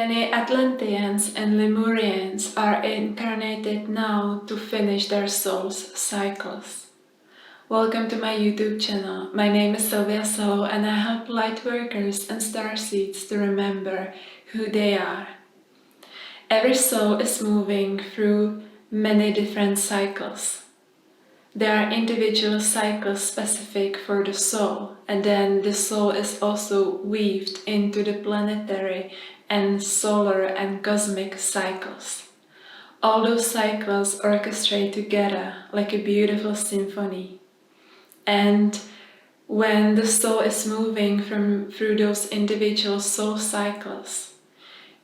Many Atlanteans and Lemurians are incarnated now to finish their soul's cycles. Welcome to my YouTube channel. My name is Sylvia Solo and I help lightworkers and starseeds to remember who they are. Every soul is moving through many different cycles. There are individual cycles specific for the soul, and then the soul is also weaved into the planetary and solar and cosmic cycles. All those cycles orchestrate together like a beautiful symphony. And when the soul is moving through those individual soul cycles,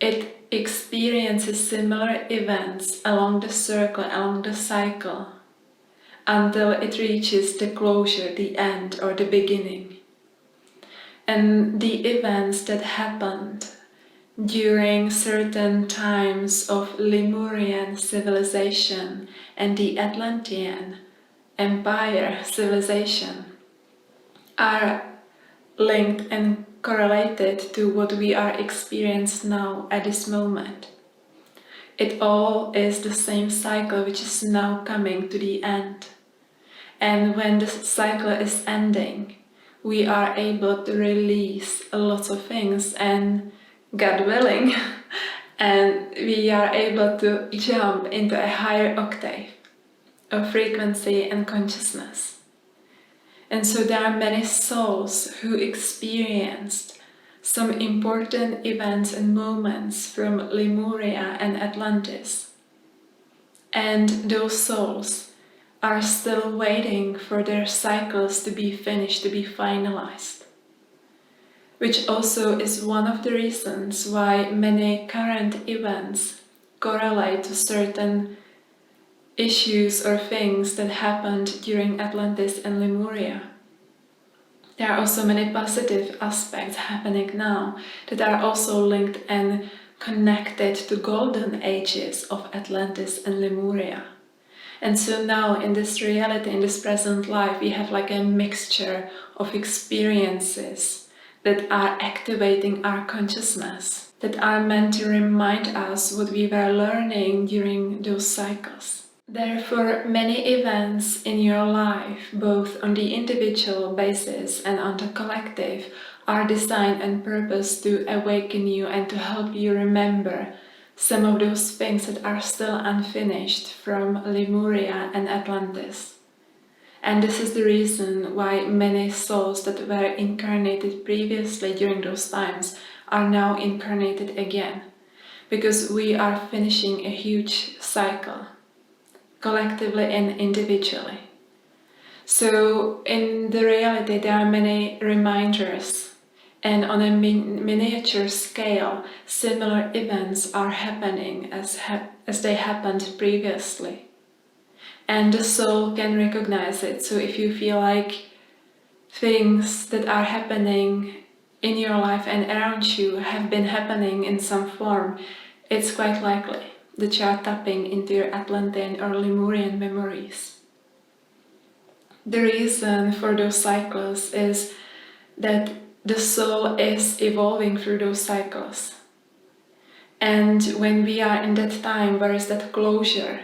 it experiences similar events along the circle, along the cycle, until it reaches the closure, the end, or the beginning. And the events that happened during certain times of Lemurian civilization and the Atlantean Empire civilization are linked and correlated to what we are experiencing now at this moment. It all is the same cycle which is now coming to the end. And when the cycle is ending, we are able to release a lot of things, and God willing, and we are able to jump into a higher octave of frequency and consciousness. And so there are many souls who experienced some important events and moments from Lemuria and Atlantis. And those souls are still waiting for their cycles to be finished, to be finalized. Which also is one of the reasons why many current events correlate to certain issues or things that happened during Atlantis and Lemuria. There are also many positive aspects happening now that are also linked and connected to golden ages of Atlantis and Lemuria. And so now in this reality, in this present life, we have like a mixture of experiences that are activating our consciousness, that are meant to remind us what we were learning during those cycles. Therefore, many events in your life, both on the individual basis and on the collective, are designed and purposed to awaken you and to help you remember some of those things that are still unfinished from Lemuria and Atlantis. And this is the reason why many souls that were incarnated previously during those times are now incarnated again, because we are finishing a huge cycle, collectively and individually. So in the reality there are many reminders, and on a miniature scale similar events are happening as they happened previously. And the soul can recognize it. So if you feel like things that are happening in your life and around you have been happening in some form, it's quite likely that you are tapping into your Atlantean or Lemurian memories. The reason for those cycles is that the soul is evolving through those cycles. And when we are in that time where is that closure,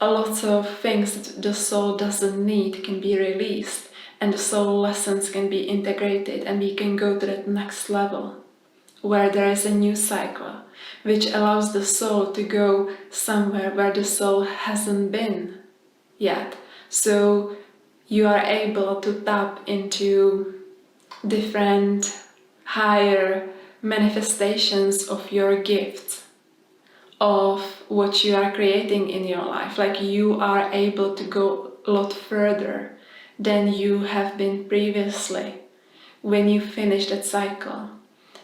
a lot of things that the soul doesn't need can be released, and the soul lessons can be integrated, and we can go to that next level where there is a new cycle which allows the soul to go somewhere where the soul hasn't been yet. So you are able to tap into different higher manifestations of your gifts, of what you are creating in your life. Like you are able to go a lot further than you have been previously. When you finish that cycle,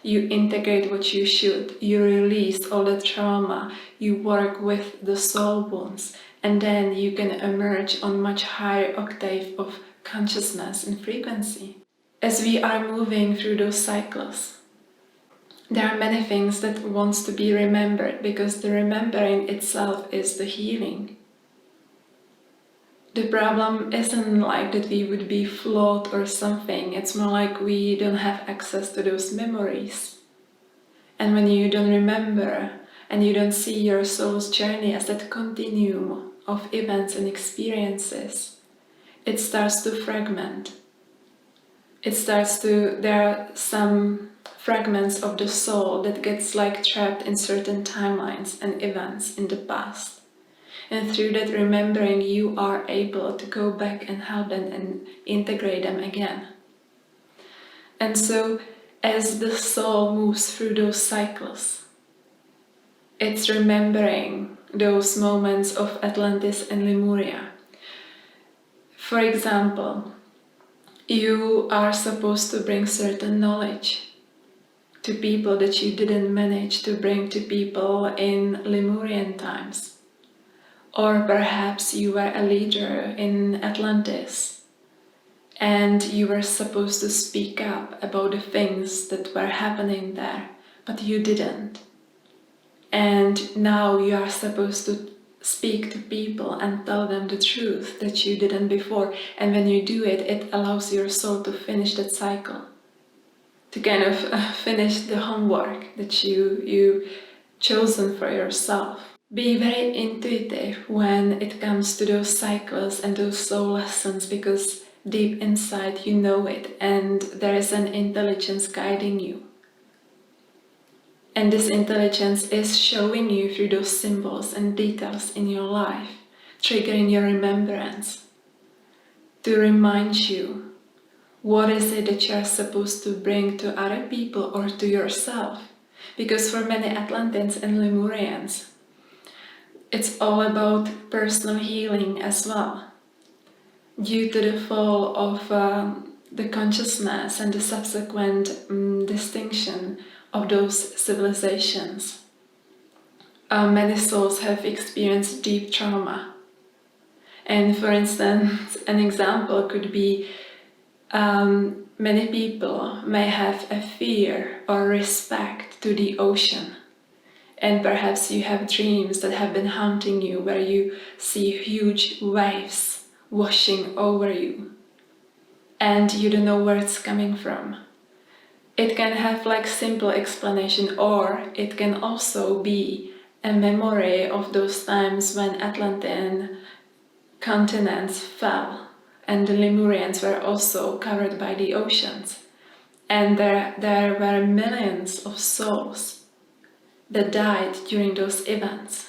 you integrate what you should, you release all the trauma, you work with the soul wounds, and then you can emerge on much higher octave of consciousness and frequency. As we are moving through those cycles, there are many things that wants to be remembered, because the remembering itself is the healing. The problem isn't like that we would be flawed or something, it's more like we don't have access to those memories. And when you don't remember and you don't see your soul's journey as that continuum of events and experiences, it starts to fragment. There are some fragments of the soul that gets like trapped in certain timelines and events in the past. And through that remembering, you are able to go back and help them and integrate them again. And so, as the soul moves through those cycles, it's remembering those moments of Atlantis and Lemuria. For example, you are supposed to bring certain knowledge to people that you didn't manage to bring to people in Lemurian times. Or perhaps you were a leader in Atlantis and you were supposed to speak up about the things that were happening there, but you didn't. And now you are supposed to speak to people and tell them the truth that you didn't before. And when you do it, it allows your soul to finish that cycle, to kind of finish the homework that you chosen for yourself. Be very intuitive when it comes to those cycles and those soul lessons, because deep inside you know it and there is an intelligence guiding you. And this intelligence is showing you through those symbols and details in your life, triggering your remembrance to remind you what is it that you are supposed to bring to other people or to yourself. Because for many Atlanteans and Lemurians, it's all about personal healing as well. Due to the fall of the consciousness and the subsequent distinction of those civilizations, many souls have experienced deep trauma. And for instance, an example could be many people may have a fear or respect to the ocean. And perhaps you have dreams that have been haunting you where you see huge waves washing over you and you don't know where it's coming from. It can have like simple explanation, or it can also be a memory of those times when Atlantean continents fell and the Lemurians were also covered by the oceans. And there were millions of souls that died during those events.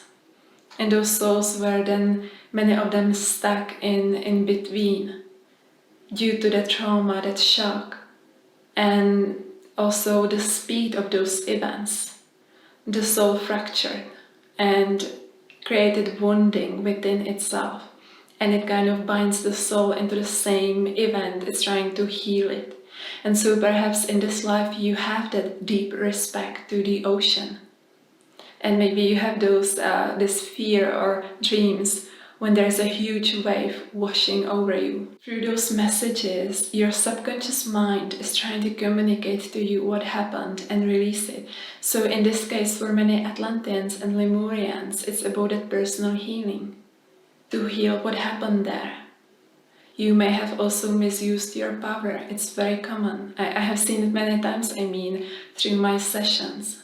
And those souls were then, many of them, stuck in between due to the trauma, that shock, and also the speed of those events. The soul fractured and created wounding within itself, and it kind of binds the soul into the same event. It's trying to heal it. And so perhaps in this life you have that deep respect to the ocean, and maybe you have those this fear or dreams when there's a huge wave washing over you. Through those messages, your subconscious mind is trying to communicate to you what happened and release it. So in this case, for many Atlanteans and Lemurians, it's about that personal healing, to heal what happened there. You may have also misused your power. It's very common. I have seen it many times, through my sessions.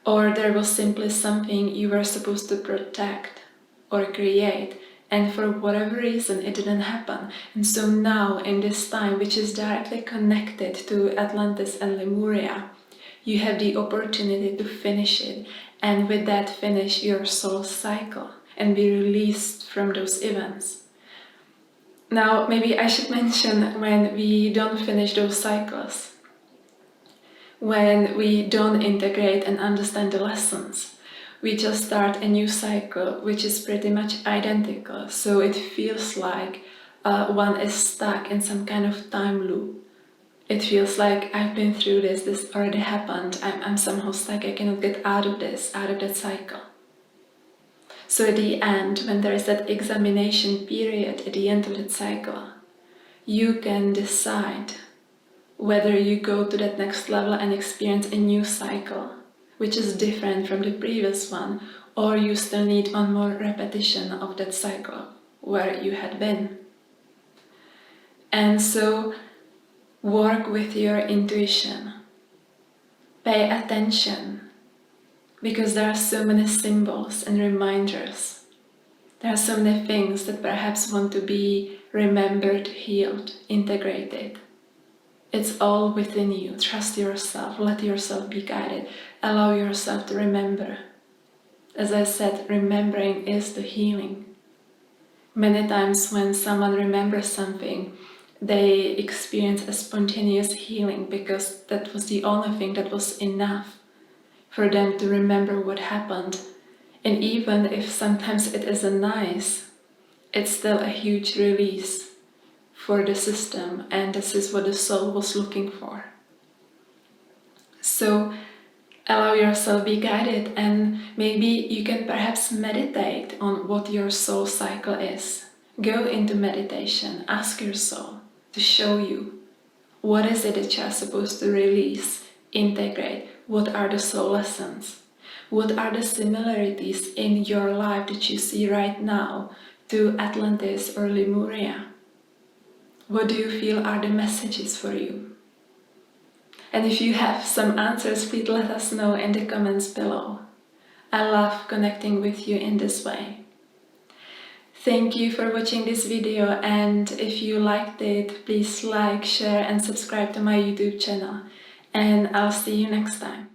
Or there was simply something you were supposed to protect or create, and for whatever reason it didn't happen. And so now, in this time, which is directly connected to Atlantis and Lemuria, you have the opportunity to finish it, and with that finish your soul cycle and be released from those events. Now, maybe I should mention, when we don't finish those cycles, when we don't integrate and understand the lessons, we just start a new cycle which is pretty much identical. So it feels like one is stuck in some kind of time loop. It feels like I've been through this already happened, I'm somehow stuck, I cannot get out of that cycle. So at the end, when there is that examination period at the end of that cycle, you can decide whether you go to that next level and experience a new cycle, which is different from the previous one, or you still need one more repetition of that cycle where you had been. And so work with your intuition. Pay attention, because there are so many symbols and reminders. There are so many things that perhaps want to be remembered, healed, integrated. It's all within you. Trust yourself, let yourself be guided, allow yourself to remember. As I said, remembering is the healing. Many times when someone remembers something, they experience a spontaneous healing because that was the only thing that was enough for them to remember what happened. And even if sometimes it isn't nice, it's still a huge release for the system, and this is what the soul was looking for. So allow yourself be guided, and maybe you can perhaps meditate on what your soul cycle is. Go into meditation, ask your soul to show you what is it that you are supposed to release, integrate, what are the soul lessons, what are the similarities in your life that you see right now to Atlantis or Lemuria. What do you feel are the messages for you? And if you have some answers, please let us know in the comments below. I love connecting with you in this way. Thank you for watching this video, and if you liked it, please like, share and subscribe to my YouTube channel. And I'll see you next time.